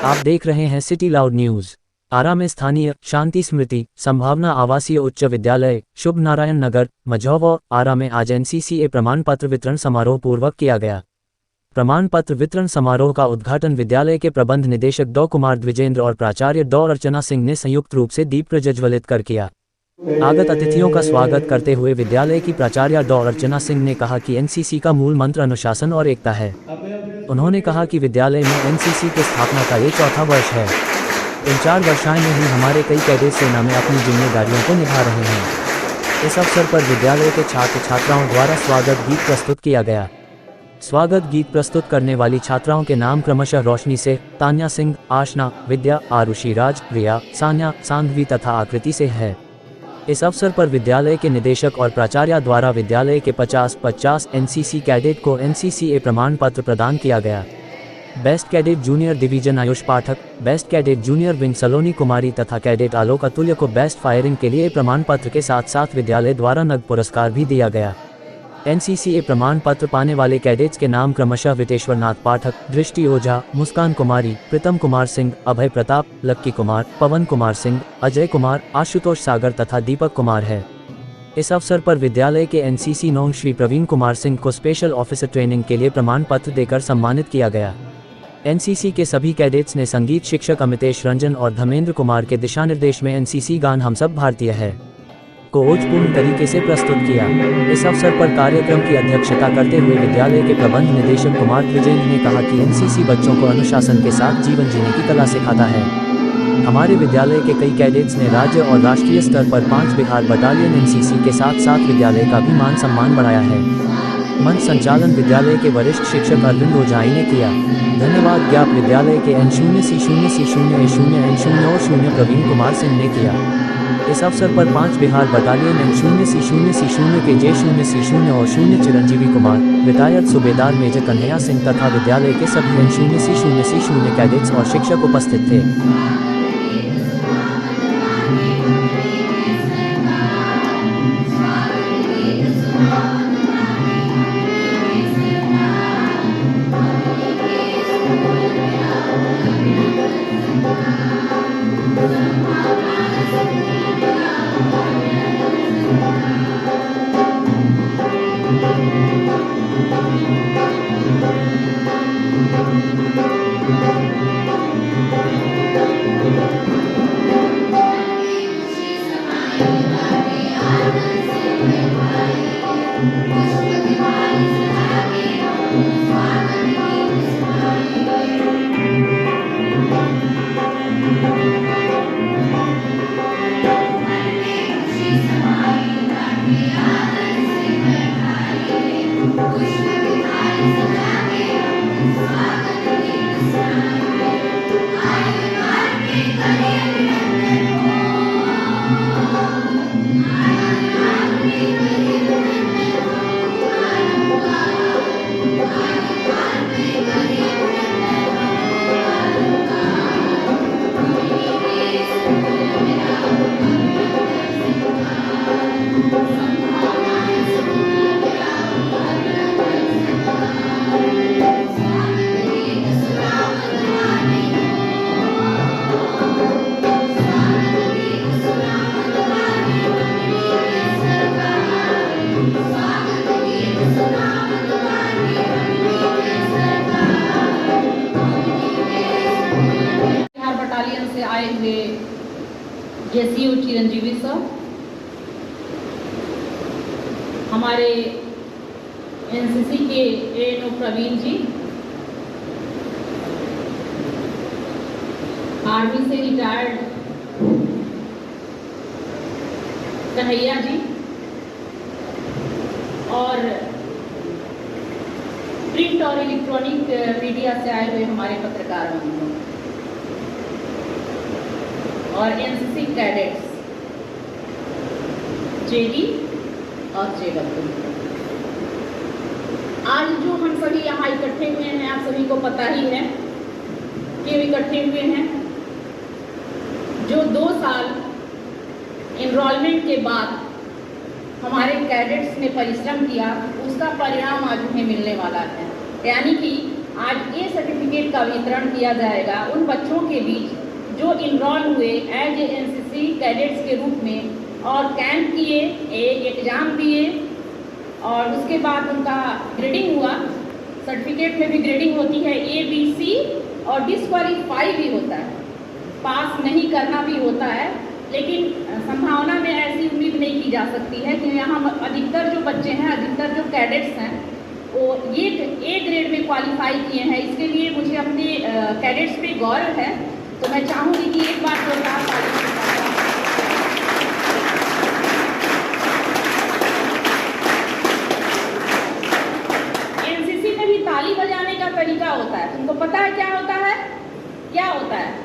आप देख रहे हैं सिटी लाउड न्यूज। आरा में स्थानीय शांति स्मृति संभावना आवासीय उच्च विद्यालय शुभ नारायण नगर मझौवा आरा में आज एनसीसीए प्रमाण पत्र वितरण समारोह पूर्वक किया गया। प्रमाण पत्र वितरण समारोह का उद्घाटन विद्यालय के प्रबंध निदेशक डॉ कुमार द्विजेंद्र और प्राचार्य डॉ अर्चना सिंह ने संयुक्त रूप से दीप प्रज्वलित कर किया। आगत अतिथियों का स्वागत करते हुए विद्यालय की प्राचार्य डॉ अर्चना सिंह ने कहा कि एनसीसी का मूल मंत्र अनुशासन और एकता है। उन्होंने कहा कि विद्यालय में एनसीसी की स्थापना का ये चौथा वर्ष है। इन 4 वर्षाएं में ही हमारे कई कैडेट सेना में अपनी जिम्मेदारियों को निभा रहे हैं। इस अवसर पर विद्यालय के छात्र छात्राओं द्वारा स्वागत गीत प्रस्तुत किया गया। स्वागत गीत प्रस्तुत करने वाली छात्राओं के नाम क्रमशः रोशनी से, तान्या सिंह, आशना, विद्या, आरुषि राज, रिया, सान्या, सांध्वी तथा आकृति से है। इस अवसर पर विद्यालय के निदेशक और प्राचार्य द्वारा विद्यालय के 50 एनसीसी कैडेट को एनसीसीए प्रमाण पत्र प्रदान किया गया। Best cadet junior division Ayush Pathak, best cadet junior wing Saloni Kumari तथा कैडेट आलोक अतुल्य को बेस्ट फायरिंग के लिए प्रमाण पत्र के साथ साथ विद्यालय द्वारा नगद पुरस्कार भी दिया गया। एनसीसीए प्रमाण पत्र पाने वाले कैडेट्स के नाम क्रमशः वितेश्वर नाथ पाठक, दृष्टि ओझा, मुस्कान कुमारी, प्रीतम कुमार सिंह, अभय प्रताप, लक्की कुमार, पवन कुमार सिंह, अजय कुमार, आशुतोष सागर तथा दीपक कुमार है। इस अवसर पर विद्यालय के एनसीसी नौन श्री प्रवीण कुमार सिंह को स्पेशल ऑफिसर ट्रेनिंग के लिए प्रमाण पत्र देकर सम्मानित किया गया। एनसीसी के सभी कैडेट्स ने संगीत शिक्षक अमितेश रंजन और धर्मेंद्र कुमार के दिशा निर्देश में एनसीसी गान हम सब भारतीय है को ओजपूर्ण तरीके से प्रस्तुत किया। इस अवसर पर कार्यक्रम की अध्यक्षता करते हुए विद्यालय के प्रबंध निदेशक कुमार द्विजेंद्र ने कहा कि एनसीसी बच्चों को अनुशासन के साथ जीवन जीने की कला सिखाता है। हमारे विद्यालय के कई कैडेट्स ने राज्य और राष्ट्रीय स्तर पर 5 बिहार बटालियन एनसीसी के साथ साथ विद्यालय का भी मान सम्मान बढ़ाया है। मंच संचालन विद्यालय के वरिष्ठ शिक्षक अरविंद ओझाई ने किया। धन्यवाद ज्ञाप विद्यालय के N0C0C0A0 N0 और 0 प्रवीण कुमार सिंह ने किया। इस अवसर पर 5 बिहार बटालियन N0C0C0 के J0C0 और 0 चिरंजीवी कुमार, रिटायर्ड सूबेदार मेजर कन्हैया सिंह तथा विद्यालय के सभी N0C0C0 कैडेट्स और शिक्षक उपस्थित थे। जेसीयू चिरंजीवी सर, हमारे एनसीसी के एएनओ प्रवीण जी, आर्मी से रिटायर्ड कन्हैया जी और प्रिंट और इलेक्ट्रॉनिक मीडिया से आए हुए हमारे पत्रकार बंधु और एनसीसी कैडेट्स जेडी और जेडब्ल्यू। आज जो हम सभी यहाँ इकट्ठे हुए हैं, आप सभी को पता ही है क्यों इकट्ठे हुए हैं। जो 2 साल एनरोलमेंट के बाद हमारे कैडेट्स ने परिश्रम किया, उसका परिणाम आज उन्हें मिलने वाला है। यानी कि आज ये सर्टिफिकेट का वितरण किया जाएगा उन बच्चों के बीच जो इनरोल हुए एज ए एनसीसी कैडेट्स के रूप में और कैंप किए, एग्ज़ाम दिए और उसके बाद उनका ग्रेडिंग हुआ। सर्टिफिकेट में भी ग्रेडिंग होती है, A, B, C और डिस्क्वालीफाई भी होता है, पास नहीं करना भी होता है। लेकिन संभावना में ऐसी उम्मीद नहीं की जा सकती है कि यहाँ अधिकतर जो बच्चे हैं, अधिकतर जो कैडेट्स हैं वो ये A ग्रेड में क्वालिफाई किए हैं। इसके लिए मुझे अपने कैडेट्स पे गौरव है। तो मैं चाहूँगी कि एक बार जोरदार ताली एनसीसी में भी ताली बजाने का तरीका होता है। तुमको पता है क्या होता है? क्या होता है?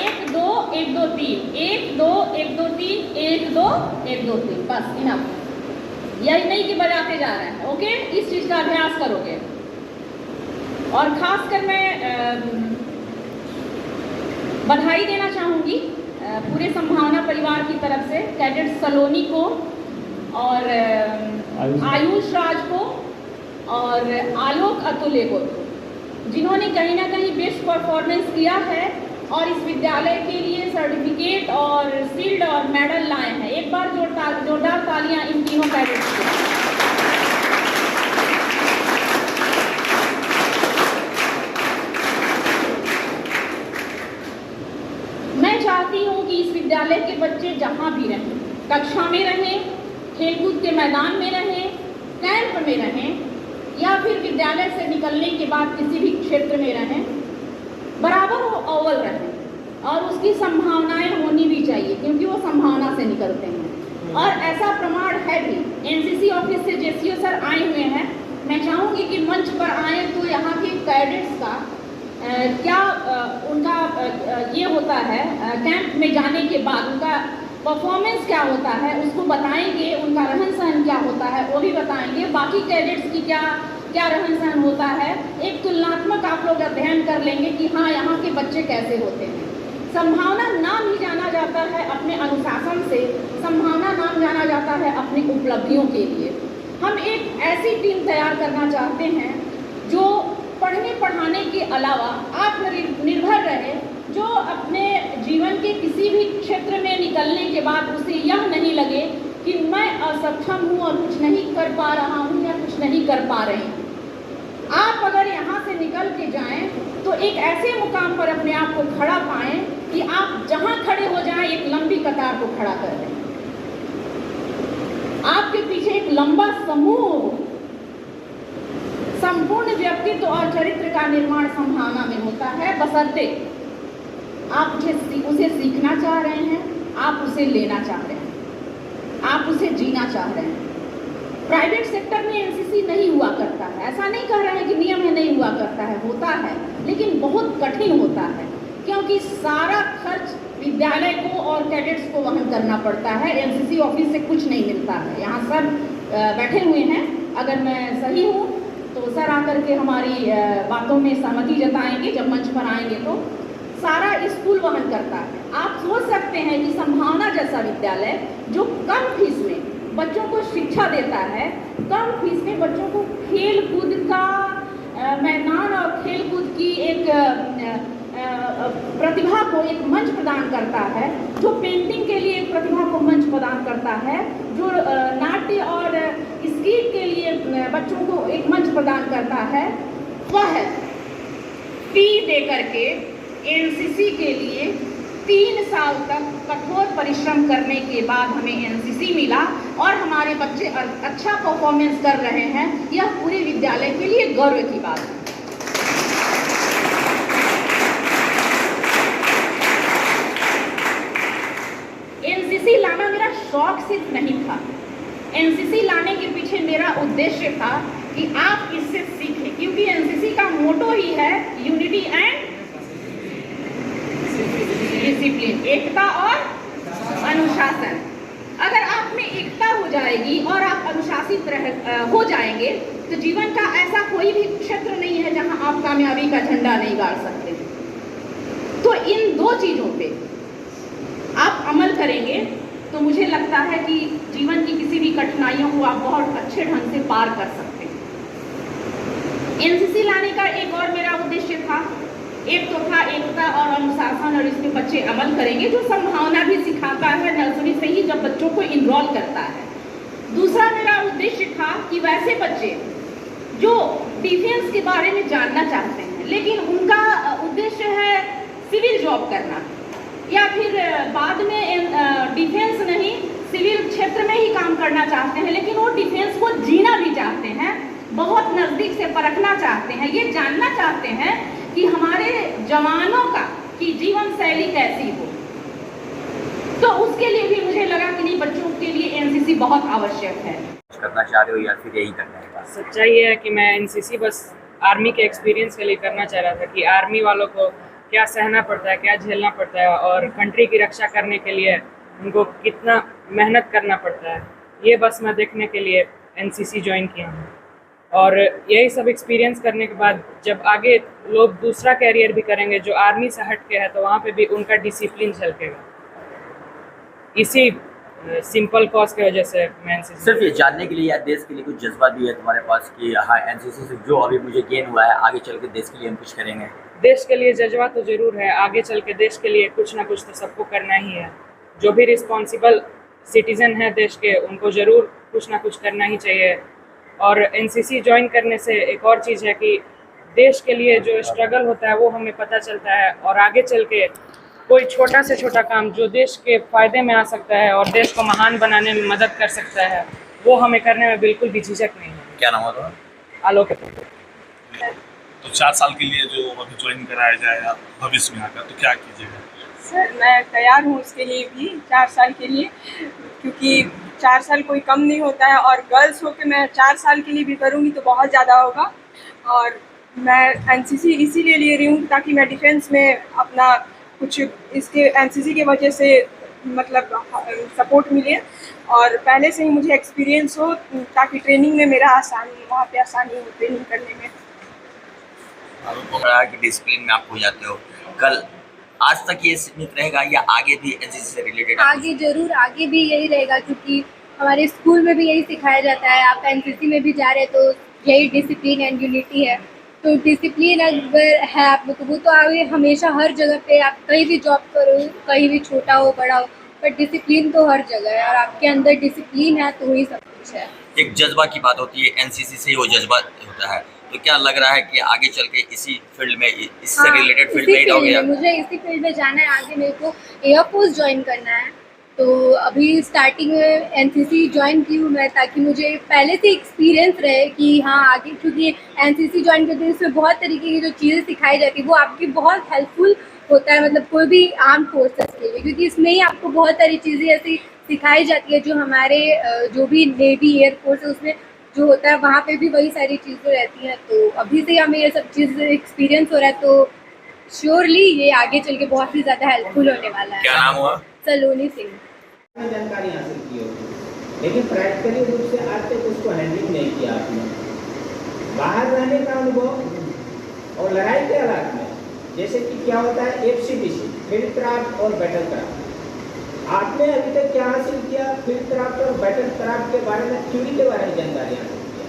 एक दो एक दो तीन, एक दो एक दो तीन, एक दो एक दो तीन, बस इनफ। यही नहीं कि बजाते जा रहे हैं। ओके, इस चीज का अभ्यास करोगे। और खासकर मैं बधाई देना चाहूंगी पूरे संभावना परिवार की तरफ से कैडेट सलोनी को और आयुष राज को और आलोक अतुल्य को, जिन्होंने कहीं ना कहीं बेस्ट परफॉर्मेंस किया है और इस विद्यालय के लिए सर्टिफिकेट और शील्ड और मेडल लाए हैं। एक बार जोरदार तालियां इन तीनों कैडेट्स को। मैं चाहती हूं कि इस विद्यालय के बच्चे जहां भी रहें, कक्षा में रहें, खेलकूद के मैदान में रहें, कैंप में रहें या फिर विद्यालय से निकलने के बाद किसी भी क्षेत्र में रहें, बराबर वो अव्वल रहें और उसकी संभावनाएं होनी भी चाहिए, क्योंकि वो संभावना से निकलते हैं और ऐसा प्रमाण है भी। एनसीसी ऑफिस से जेसीओ सर आए हुए हैं। मैं चाहूँगी कि मंच पर आए तो यहाँ के कैडेट्स का क्या उनका ये होता है, कैंप में जाने के बाद उनका परफॉर्मेंस क्या होता है उसको बताएंगे, उनका रहन सहन क्या होता है वो भी बताएंगे, बाकी कैडेट्स की क्या रहन सहन होता है। एक तुलनात्मक आप लोग अध्ययन कर लेंगे कि हाँ यहाँ के बच्चे कैसे होते हैं। संभावना नाम ही जाना जाता है अपने अनुशासन से, संभावना नाम जाना जाता है अपनी उपलब्धियों के लिए। हम एक ऐसी टीम तैयार करना चाहते हैं जो पढ़ने पढ़ाने के अलावा आत्मनिर्भर रहे, जो अपने जीवन के किसी भी क्षेत्र में निकलने के बाद उसे यह नहीं लगे कि मैं असक्षम हूँ और कुछ नहीं कर पा रहा हूँ या कुछ नहीं कर पा रही हूँ। आप अगर यहाँ से निकल के जाएं तो एक ऐसे मुकाम पर अपने आप को खड़ा पाएं कि आप जहाँ खड़े हो जाएं एक लंबी कतार को खड़ा कर दें, आपके पीछे एक लंबा समूह। संपूर्ण व्यक्तित्व और चरित्र का निर्माण संभावना में होता है, बशर्ते आप उसे सीखना चाह रहे हैं, आप उसे लेना चाह रहे हैं, आप उसे जीना चाह रहे हैं। प्राइवेट सेक्टर में एनसीसी नहीं हुआ करता है, ऐसा नहीं कह रहे हैं कि नियम है नहीं हुआ करता है, होता है, लेकिन बहुत कठिन होता है क्योंकि सारा खर्च विद्यालय को और कैडेट्स को वहन करना पड़ता है। एनसीसी ऑफिस से कुछ नहीं मिलता है। यहाँ सर बैठे हुए हैं, अगर मैं सही हूँ तो सर आकर के हमारी बातों में सहमति जताएंगे जब मंच पर आएंगे। तो सारा स्कूल वहन करता है। आप सोच सकते हैं कि संभावना जैसा विद्यालय जो कम फीस में बच्चों को शिक्षा देता है, कम फीस में बच्चों को खेल कूद का मैदान और खेल कूद की एक प्रतिभा को एक मंच प्रदान करता है, जो पेंटिंग के लिए एक प्रतिभा को मंच प्रदान करता है, जो नाट्य और स्किट के लिए बच्चों को एक मंच प्रदान करता है, वह फी दे करके एनसीसी के लिए 3 साल तक कठोर परिश्रम करने के बाद हमें एनसीसी मिला और हमारे बच्चे अच्छा परफॉर्मेंस कर रहे हैं। यह पूरे विद्यालय के लिए गौरव की बात है। एनसीसी लाना मेरा शौक सिर्फ नहीं था, एनसीसी लाने के पीछे मेरा उद्देश्य था कि आप इससे सीखें, क्योंकि एनसीसी का मोटो ही है यूनिटी एंड डिसिप्लिन, एकता और अनुशासन। अगर आप में एकता हो जाएगी और आप अनुशासित हो जाएंगे तो जीवन का ऐसा कोई भी क्षेत्र नहीं है जहां आप कामयाबी का झंडा नहीं गाड़ सकते। तो इन 2 चीजों पे आप अमल करेंगे तो मुझे लगता है कि जीवन की किसी भी कठिनाइयों को आप बहुत अच्छे ढंग से पार कर सकते हैं। एनसीसी लाने का एक और मेरा उद्देश्य था, एक तो था एकता और अनुशासन, और इसमें बच्चे अमल करेंगे, जो संभावना भी सिखाता है नर्सरी से ही जब बच्चों को इनरोल करता है। दूसरा मेरा उद्देश्य था कि वैसे बच्चे जो डिफेंस के बारे में जानना चाहते हैं लेकिन उनका उद्देश्य है सिविल जॉब करना, या फिर बाद में डिफेंस नहीं सिविल क्षेत्र में ही काम करना चाहते हैं, लेकिन वो डिफेंस को जीना भी चाहते हैं, बहुत नज़दीक से परखना चाहते हैं, ये जानना चाहते हैं कि हमारे जवानों का की जीवन शैली कैसी हो। तो उसके लिए भी मुझे लगा कि नहीं, बच्चों के लिए एनसीसी बहुत आवश्यक है। करना चाह रहे हो या फिर यही करना है? सच्चाई ये है कि मैं एनसीसी बस आर्मी के एक्सपीरियंस के लिए करना चाह रहा था कि आर्मी वालों को क्या सहना पड़ता है, क्या झेलना पड़ता है, और कंट्री की रक्षा करने के लिए उनको कितना मेहनत करना पड़ता है, ये बस मैं देखने के लिए एनसीसी ज्वाइन किया हूँ। और यही सब एक्सपीरियंस करने के बाद जब आगे लोग दूसरा कैरियर भी करेंगे जो आर्मी से हट के है, तो वहाँ पे भी उनका डिसिप्लिन झलकेगा। इसी सिंपल कॉज की वजह से मैं एनसीसी सिर्फ ये जानने के लिए या देश के लिए कुछ जज्बा भी है तुम्हारे पास कि हाँ एनसीसी से जो अभी मुझे गेन हुआ है आगे चल के देश के लिए हम कुछ करेंगे? देश के लिए जज्बा तो जरूर है, आगे चल के देश के लिए कुछ ना कुछ तो सबको करना ही है। जो भी रिस्पॉन्सिबल सिटीजन है देश के, उनको ज़रूर कुछ ना कुछ करना ही चाहिए। और एनसीसी ज्वाइन करने से एक और चीज़ है कि देश के लिए जो स्ट्रगल होता है वो हमें पता चलता है, और आगे चल के कोई छोटा से छोटा काम जो देश के फ़ायदे में आ सकता है और देश को महान बनाने में मदद कर सकता है, वो हमें करने में बिल्कुल भी झिझक नहीं है। क्या नाम होता है? आलोक। तो 4 साल के लिए जो अभी ज्वाइन कराया जाए भविष्य में आकर, तो क्या कीजिएगा? सर मैं तैयार हूँ उसके लिए भी 4 साल के लिए, क्योंकि 4 साल कोई कम नहीं होता है, और गर्ल्स होकर मैं 4 साल के लिए भी करूँगी तो बहुत ज़्यादा होगा। और मैं एनसीसी इसीलिए ले रही हूँ ताकि मैं डिफेंस में अपना कुछ इसके एनसीसी की वजह से मतलब सपोर्ट मिले, और पहले से ही मुझे एक्सपीरियंस हो ताकि ट्रेनिंग में मेरा वहाँ पे आसानी हो ट्रेनिंग करने में। कि डिसिप्लिन में आप हो जाते हो, कल आज तक ये सीमित रहेगा या आगे भी एनसीसी से रिलेटेड? आगे जरूर, आगे भी यही रहेगा, क्योंकि हमारे स्कूल में भी यही सिखाया जाता है। आप एनसीसी में भी जा रहे हैं तो यही डिसिप्लिन एंड यूनिटी है। तो डिसिप्लिन अगर है आप लोग को, वो तो आगे हमेशा हर जगह पे, आप कहीं भी जॉब करो, कहीं भी छोटा हो बड़ा हो, पर डिसिप्लिन तो हर जगह है, और आपके अंदर डिसिप्लिन है तो वही सब कुछ है। एक जज्बा की बात होती है, एनसीसी से ही वो जज्बा होता है, तो क्या लग रहा है कि आगे चल के इसी फील्ड में, इससे रिलेटेड फील्ड में ही रहोगे? मुझे इसी फील्ड में जाना है, आगे मेरे को एयरफोर्स ज्वाइन करना है। तो अभी स्टार्टिंग में एनसीसी ज्वाइन की हूँ मैं, ताकि मुझे पहले से एक्सपीरियंस रहे कि हाँ आगे, क्योंकि एनसीसी ज्वाइन करते हैं इसमें बहुत तरीके की जो चीज़ें सिखाई जाती है वो आपकी बहुत हेल्पफुल होता है, मतलब कोई भी आर्म फोर्सेस के लिए, क्योंकि इसमें ही आपको बहुत सारी चीज़ें ऐसी सिखाई जाती है जो हमारे जो भी नेवी एयरफोर्स है उसमें जो होता है वहाँ पे भी वही सारी चीज़ें रहती हैं। तो अभी से हमें ये सब चीज़ एक्सपीरियंस हो रहा है, तो श्योरली ये आगे चल के बहुत ही ज़्यादा हेल्पफुल होने वाला है। क्या नाम हुआ? सलोनी सिंह। जानकारी हासिल की होगी, लेकिन प्रैक्टिकली रूप से आज तक उसको हैंडलिंग नहीं किया आपने। बाहर रहने का अनुभव और लड़ाई के हालात में, जैसे कि क्या होता है एफसीडीसी, फील्ड क्राफ्ट और बैटल क्राफ्ट, आपने अभी तक क्या हासिल किया? फील्ड क्राफ्ट और बैटल क्राफ्ट के बारे में, थ्योरी के बारे में जानकारी हासिल किया,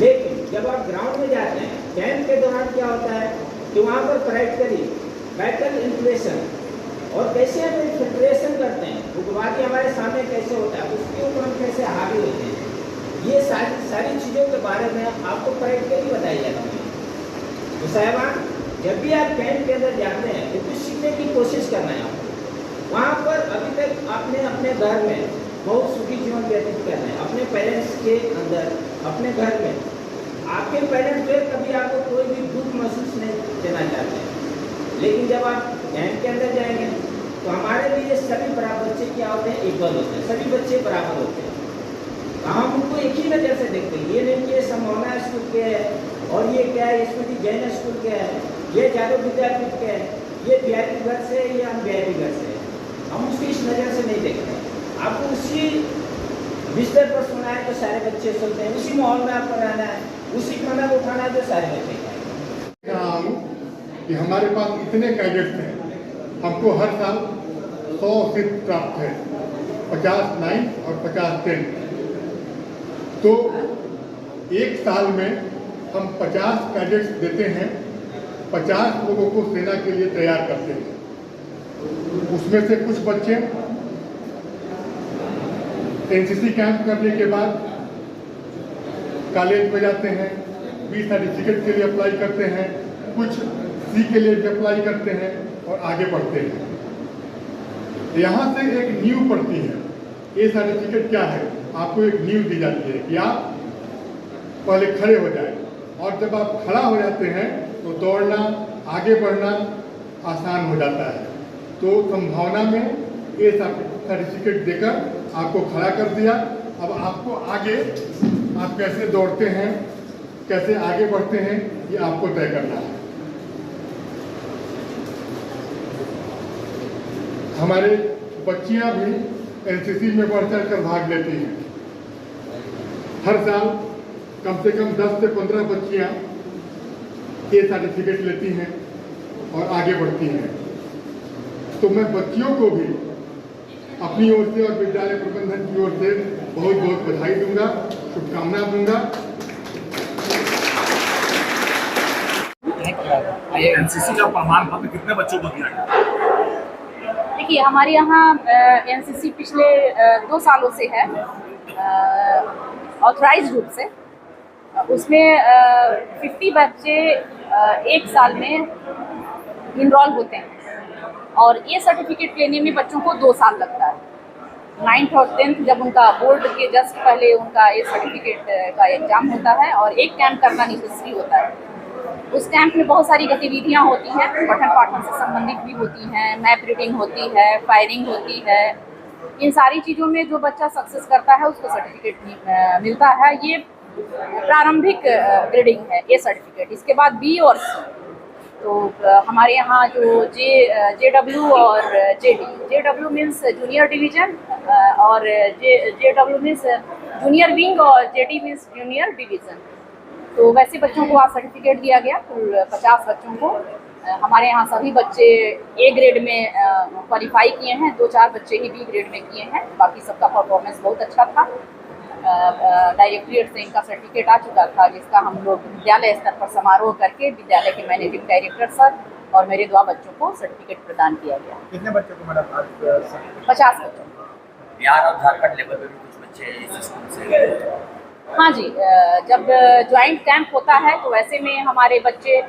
लेकिन जब आप ग्राउंड में जाते हैं कैंप के दौरान क्या होता है कि वहाँ पर प्रैक्टिकली बैटल इंप्रेशन और कैसे हम इन्फिल्ट्रेशन करते हैं, उग्रवादी हमारे सामने कैसे होता है, उसके ऊपर हम कैसे हावी होते हैं, ये सारी चीज़ों के बारे में आपको प्रैक्टिकली बताई जाती है। तो साहिबान, जब भी आप कैंप के अंदर जाते हैं तो कुछ सीखने की कोशिश करना है आपको। वहाँ पर अभी तक आपने अपने घर में बहुत सुखी जीवन व्यतीत करना है, अपने पेरेंट्स के अंदर, अपने घर में आपके पेरेंट्स जो कभी आपको कोई भी दुख महसूस नहीं देना चाहते हैं, लेकिन जब आप कैंप के अंदर जाएंगे तो हमारे लिए सभी बराबर बच्चे क्या होते हैं, इक्वल होते हैं, सभी बच्चे बराबर होते हैं। हम उनको एक ही नज़र से देखते हैं, ये नहीं कि ये संभावना स्कूल के है और ये क्या है, स्मृति जैन स्कूल के है, ये जादव विद्यापीठ के है, ये वीआईपी घर से है, ये हम वीआईपी घर से है। हम उसको इस नज़र से नहीं देखते। आपको उसी बिस्तर पर सोना है तो सारे बच्चे सोते हैं, उसी माहौल में आपको रहना है, उसी खाना को खाना है जो सारे बच्चे खाएंगे। कि हमारे पास इतने कैडेट्स हैं, हमको हर साल 100 सीट प्राप्त है, 50 9th और 50 10th। तो एक साल में हम 50 कैडेट्स देते हैं, 50 लोगों को सेना के लिए तैयार करते हैं। उसमें से कुछ बच्चे एनसीसी कैंप करने के बाद कॉलेज में जाते हैं, बी सर्टिफिकेट के लिए अप्लाई करते हैं, कुछ सी के लिए भी अप्लाई करते हैं और आगे बढ़ते हैं। यहाँ से एक नींव पड़ती है। ये सर्टिफिकेट क्या है? आपको एक नींव दी जाती है कि आप पहले खड़े हो जाए, और जब आप खड़ा हो जाते हैं तो दौड़ना, आगे बढ़ना आसान हो जाता है। तो संभावना में ये सर्टिफिकेट देकर आपको खड़ा कर दिया। अब आपको आगे आप कैसे दौड़ते हैं, कैसे आगे बढ़ते हैं, ये आपको तय करना है। हमारे बच्चियां भी एनसीसी में बढ़ चढ़ कर भाग लेती हैं। हर साल कम से कम 10 से 15 बच्चियां ये सर्टिफिकेट लेती हैं और आगे बढ़ती हैं। तो मैं बच्चियों को भी अपनी ओर से और विद्यालय प्रबंधन की ओर से बहुत बहुत बधाई दूंगा, शुभकामना दूंगा। एनसीसी का प्रमाण पत्र कितने बच्चों को दिया गया? देखिए, हमारे यहाँ एनसीसी पिछले 2 सालों से है ऑथराइज रूप से। उसमें 50 बच्चे एक साल में इनरोल होते हैं, और ये सर्टिफिकेट लेने में बच्चों को 2 साल लगता है। 9th और 10th जब उनका बोर्ड के जस्ट पहले उनका ये सर्टिफिकेट का एग्जाम होता है, और एक कैंप करना नेसेसरी होता है। उस कैंप में बहुत सारी गतिविधियाँ होती हैं, पठन पाठन से संबंधित भी होती हैं, मैप रीडिंग होती है, फायरिंग होती है। इन सारी चीज़ों में जो बच्चा सक्सेस करता है उसको सर्टिफिकेट मिलता है। ये प्रारंभिक ग्रेडिंग है ये सर्टिफिकेट। इसके बाद बी और सी। तो हमारे यहाँ जो जेडब्ल्यू और जेडब्ल्यू मीन्स जूनियर डिवीज़न, और जेडब्ल्यू मीन्स जूनियर विंग, और जेडी मीन्स जूनियर डिवीज़न। तो वैसे बच्चों को आज सर्टिफिकेट दिया गया, कुल 50 बच्चों को। हमारे यहाँ सभी बच्चे ए ग्रेड में क्वालिफाई किए हैं, 2-4 बच्चे ही बी ग्रेड में किए हैं। बाकी सबका परफॉर्मेंस बहुत अच्छा था। डायरेक्टरेट से इनका सर्टिफिकेट आ चुका था, जिसका हम लोग विद्यालय स्तर पर समारोह करके विद्यालय के मैनेजिंग डायरेक्टर सर और मेरे 2 बच्चों को सर्टिफिकेट प्रदान किया गया। कितने बच्चों को मैडम आज 50 बच्चों को। बिहार और झारखंड लेवल पे भी कुछ बच्चे इस स्कूल से? हाँ जी, जब ज्वाइंट कैंप होता है तो वैसे में हमारे बच्चे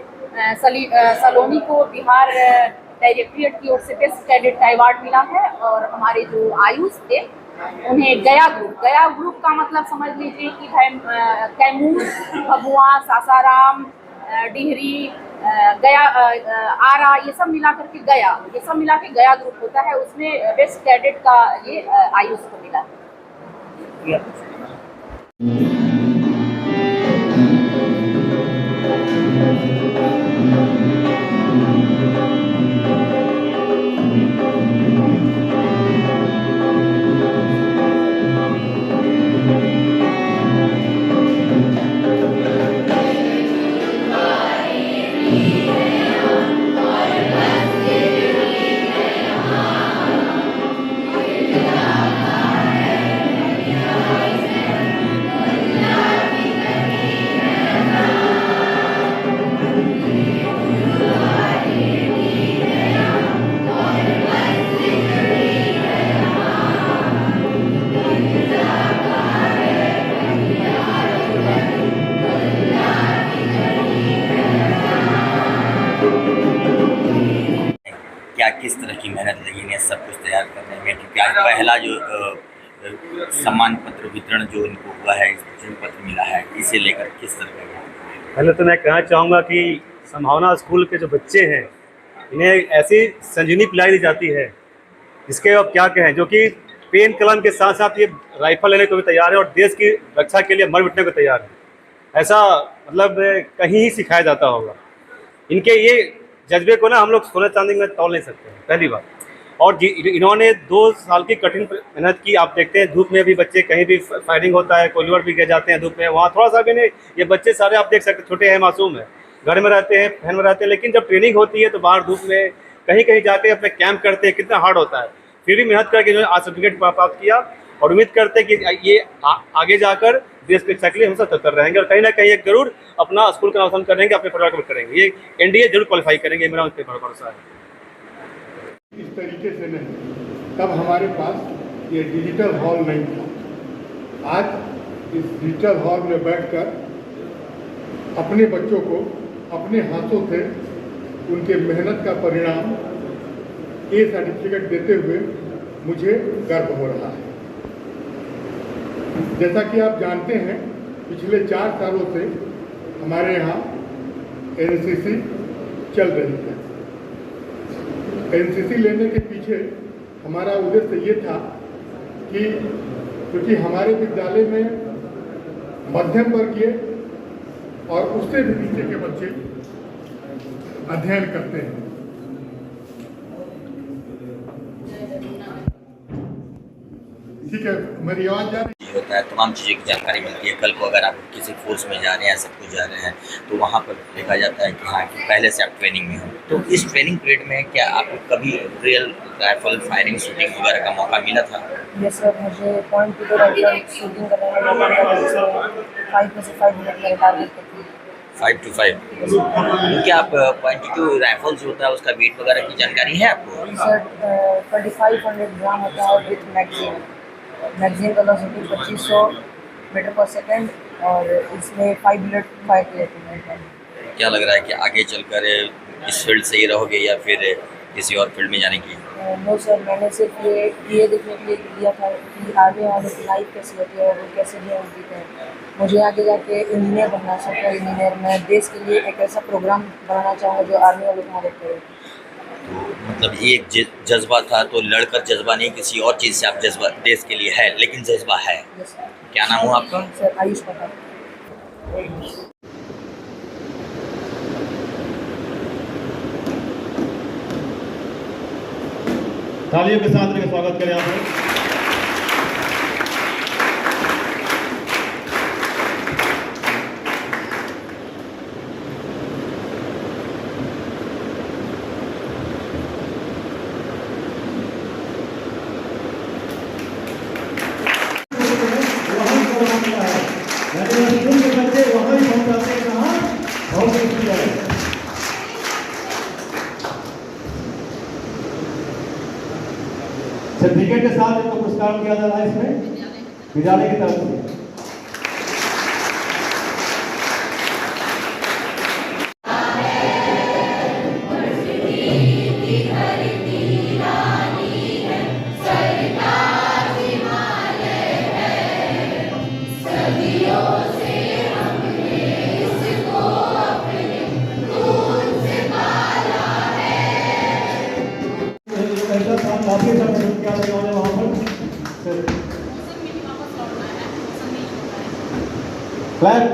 सलोनी को बिहार डायरेक्टरेट की ओर से बेस्ट कैडेट का अवार्ड मिला है, और हमारे जो आयुष थे उन्हें गया ग्रुप का मतलब समझ लीजिए कि कैमूर, भभुआ, सासाराम, डिहरी, गया, आरा, ये सब मिला करके गया ग्रुप होता है। उसमें बेस्ट कैडेट का ये आयुष को मिला है। क्या किस तरह की मेहनत लगी है सब कुछ तैयार करने में? क्योंकि आज पहला जो सम्मान पत्र वितरण जो इनको हुआ है, जो पत्र मिला है, इसे लेकर किस तरह का? पहले तो मैं कहना चाहूँगा कि संभावना स्कूल के जो बच्चे हैं, इन्हें ऐसी संजीवनी पिलाई दी जाती है जिसके अब क्या कहें, जो कि पेन कलम के साथ साथ ये राइफल लेने को भी तैयार है और देश की रक्षा के लिए मर मिटने को तैयार है। ऐसा मतलब कहीं ही सिखाया जाता होगा। इनके ये जज्बे को ना हम लोग सोने चांदी में तौल नहीं सकते हैं, पहली बात। और इन्होंने 2 साल की कठिन मेहनत की। आप देखते हैं धूप में भी बच्चे, कहीं भी फायरिंग होता है, कोलिवर भी गिर जाते हैं धूप में, वहाँ थोड़ा सा भी नहीं। ये बच्चे सारे आप देख सकते, छोटे हैं, मासूम है, घर में रहते हैं, फैन में रहते हैं, लेकिन जब ट्रेनिंग होती है तो बाहर धूप में कहीं कहीं जाके अपने कैंप करते हैं। कितना हार्ड होता है। फिर भी मेहनत करके जो है आज सर्टिफिकेट प्राप्त किया और उम्मीद करते हैं कि ये आगे जाकर देश के शिक्षा के लिए हमेशा तत्पर रहेंगे और कहीं ना कहीं एक जरूर अपना स्कूल का नाम करेंगे, अपने परिवार को करेंगे, ये एनडीए जरूर क्वालिफाई करेंगे, मेरा उन पर भरोसा है। इस तरीके से नहीं, तब हमारे पास ये डिजिटल हॉल नहीं था। आज इस डिजिटल हॉल में बैठकर अपने बच्चों को अपने हाथों से उनके मेहनत का परिणाम ये सर्टिफिकेट देते हुए मुझे गर्व हो रहा है। जैसा कि आप जानते हैं, पिछले 4 सालों से हमारे यहाँ एनसीसी चल रही है। एनसीसी लेने के पीछे हमारा उद्देश्य ये था कि क्योंकि हमारे विद्यालय में मध्यम वर्गीय और उससे भी नीचे के बच्चे अध्ययन करते हैं। ठीक है, मेरी आवाज जा रही है? होता है, तमाम चीज़ों की जानकारी मिलती है। कल को अगर आप किसी फोर्स में जा रहे हैं, सब कुछ जा रहे हैं, तो वहाँ पर देखा जाता है कि हाँ कि पहले से आप ट्रेनिंग में हो। तो इस ट्रेनिंग पीरियड में क्या आपको कभी रियल राइफल फायरिंग शूटिंग वगैरह का मौका मिला था? यस सर, मुझे पॉइंट टू राइफल शूटिंग करने का मौका मिला, जिसमें 5 में से 5 मिनट मेरे टारगेट पे थी। 5 to 5। क्या आप .22 राइफल्स होता है उसका वेट वगैरह की जानकारी है आपको? सर 2500 ग्राम होता है विथ मैगजीन वेलोसिटी 2500 मीटर पर सेकंड और इसमें 5 मिनट फायर किए थे। क्या लग रहा है कि आगे चलकर इस फील्ड से ही रहोगे या फिर किसी और फील्ड में जाने की? नो सर, मैंने सिर्फ ये देखने के लिए लिया था कि आगे वाले की लाइफ कैसी होती है और वो कैसे जीवन जीते हैं। मुझे आगे जाके इंजीनियर बनना, सॉफ्टवेयर इंजीनियर। मैं देश के लिए एक ऐसा प्रोग्राम बनाना चाहूँगा जो आर्मी वालों की मदद करे। तो मतलब ये एक जज्बा था, तो लड़कर जज्बा नहीं, किसी और चीज़ से आप जज्बा देश के लिए है, लेकिन जज्बा है। क्या नाम हुआ आपका? सर आयुष पटेल। तालियों के साथ इनका स्वागत करें आप। सर्टिफिकेट के साथ इनको पुरस्कार दिया जा रहा है इसमें विद्यालय की तरफ से। काफी अच्छा प्रदर्शन किया था इन्होंने वहाँ पर। Clap.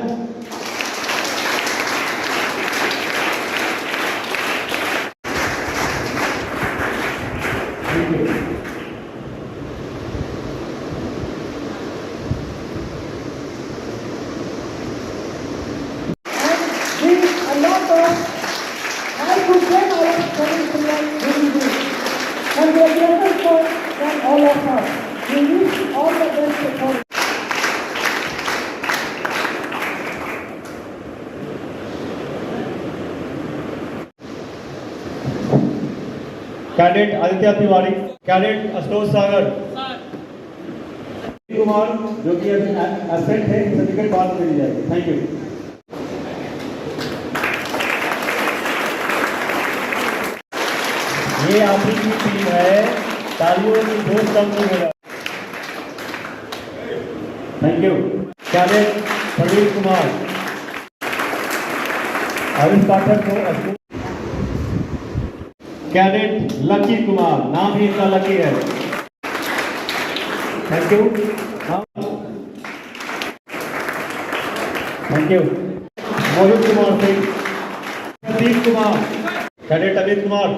And we are grateful for all of us. We wish all the best for cadet Aditya Tiwari, cadet Ashok Sagar Kumar जो कि एब्सेंट है, सर्टिफिकेट बाद में दी जाएगी। Thank you. ये आपकी की टीम है, तालियों की बहुत कम नहीं होगा। Thank you. Cadet Praveen Kumar, Ayush Pathak को। कैडेट लकी कुमार, नाम ही इतना लकी है। Thank you. Thank you. Mohit Kumar Singh, Pradeep Kumar, cadet Amit Kumar.